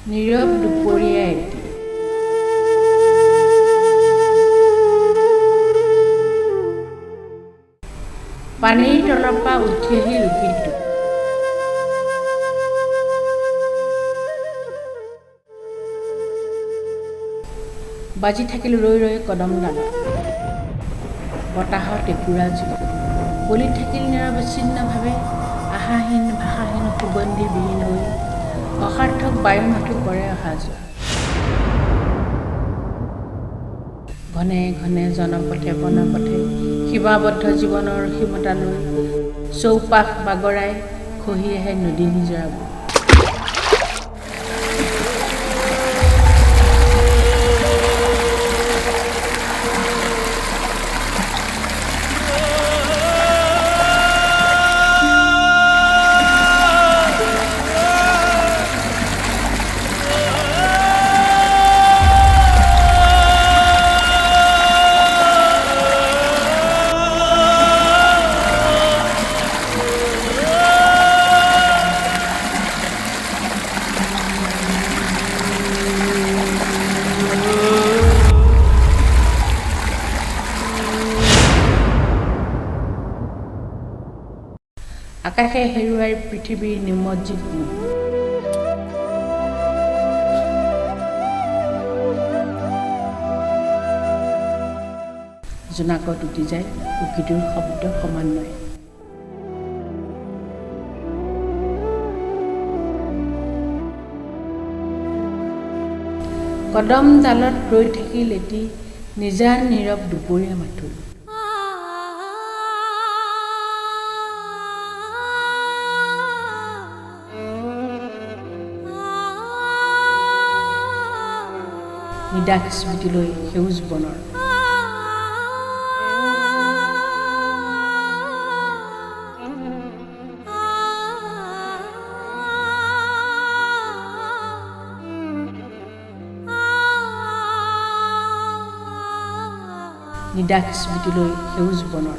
নীৰৱ দুপৰীয়া এটি পানীৰ তলৰ পৰা উঠি আহিল উদ্ভিদটো। বাজি থাকিল ৰৈ ৰৈ কদমডালত, বতাহত টেকুৰা জুই বলি থাকিল নিৰৱচ্ছিন্নভাৱে, আশাহীন ভাষাহীন সুগন্ধিবিহীন হৈ অসাৰ্থক বায়ু মাথো কৰে অহা যোৱা। ঘনে ঘনে জনপথে বনপথে সীমাবদ্ধ জীৱনৰ সীমতালৈ চৌপাশ বাগৰাই খহি আহে নদী নিজৰাবোৰ। আকাশে হেৰুৱাই পৃথিৱীৰ নিমজ্জিত মুখ। জোনাকত উটি যায় উকিটোৰ শব্দ সমান্বয়ে। কদম ডালত ৰৈ থাকিল এটি নিজান নীৰৱ দুপৰীয়া মাথো। নিদাস স্মৃতিলৈ সেউজ বনৰ নিদাস স্মৃতিলৈ সেউজ বনৰ